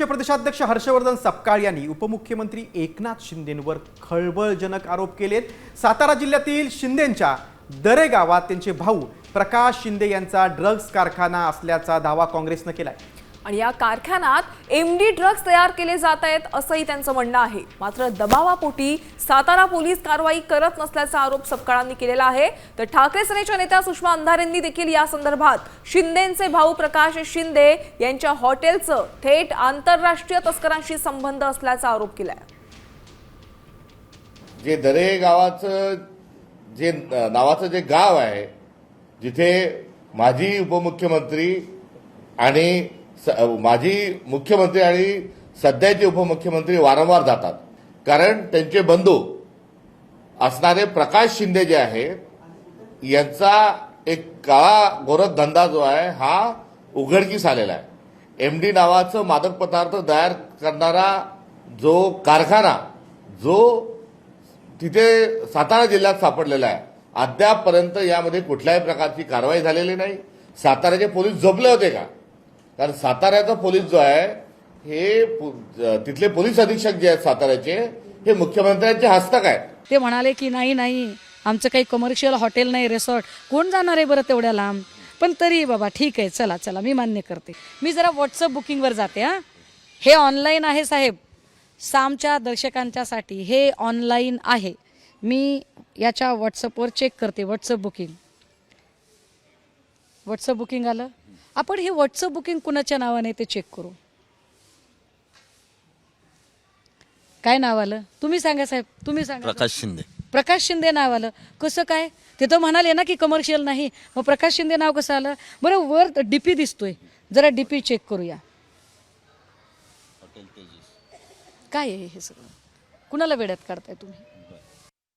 काँग्रेसचे प्रदेशाध्यक्ष हर्षवर्धन सपकाळ यांनी उपमुख्यमंत्री एकनाथ शिंदेंवर खळबळजनक आरोप केलेत। सातारा जिल्ह्यातील शिंदेंच्या दरे गावात त्यांचे भाऊ प्रकाश शिंदे यांचा ड्रग्ज कारखाना असल्याचा दावा काँग्रेसने केलाय आणि या कारखान्यात एमडी ड्रग्ज तयार केले जात आहेत असंही त्यांचं म्हणणं आहे। मात्र दबावापोटी सातारा पोलीस कारवाई करत नसल्याचा आरोप सपकाळांनी केलेला आहे। तर ठाकरे सेनेच्या नेत्या सुषमा अंधारेंनी देखील या संदर्भात शिंदेंचे भाऊ प्रकाश शिंदे यांच्या हॉटेलचं थेट आंतरराष्ट्रीय तस्करांशी संबंध असल्याचा आरोप केलाय। जे दरे गावाचं जे नावाचं जे गाव आहे, जिथे माजी उपमुख्यमंत्री आणि माजी मुख्यमंत्री आणि सध्याचे उपमुख्यमंत्री वारंवार जातात, कारण त्यांचे बंधू असणारे प्रकाश शिंदे जे आहेत यांचा एक काळा गोरख धंदा जो आहे हा उघडकीस आलेला आहे। एमडी नावाचं मादक पदार्थ तयार करणारा जो कारखाना जो तिथे सातारा जिल्ह्यात सापडलेला आहे, अद्यापपर्यंत यामध्ये कुठल्याही प्रकारची कारवाई झालेली नाही। साताऱ्याचे पोलीस झोपले होते का? कारण साताऱ्याचा पोलीस जो आहे हे तिथले पोलीस अधीक्षक जे आहेत साताऱ्याचे, हे मुख्यमंत्र्यांचे हस्तक आहेत। ते म्हणाले की नाही आमचं काही कमर्शियल हॉटेल नाही, रिसॉर्ट, कोण जाणार आहे बरं तेवढ्या लांब? पण तरी बाबा ठीक आहे, चला मी मान्य करते। मी जरा व्हॉट्सअप बुकिंगवर जाते। हे ऑनलाईन आहे साहेब, सामच्या दर्शकांच्यासाठी हे ऑनलाईन आहे। मी याच्या व्हॉट्सअपवर चेक करते। व्हॉट्सअप बुकिंग आलं। आपण हे व्हॉट्सअप बुकिंग कुणाच्या नावाने ते चेक करू। काय नाव आलं तुम्ही सांगा साहेब, तुम्ही सांगा। प्रकाश शिंदे नाव आलं कसं काय? ते तर म्हणाले ना की कमर्शियल नाही, मग प्रकाश शिंदे नाव कसं आलं बरं? वर डीपी दिसतोय, जरा डीपी चेक करूया। काय आहे हे सगळं? कुणाला वेड्यात काढताय तुम्ही?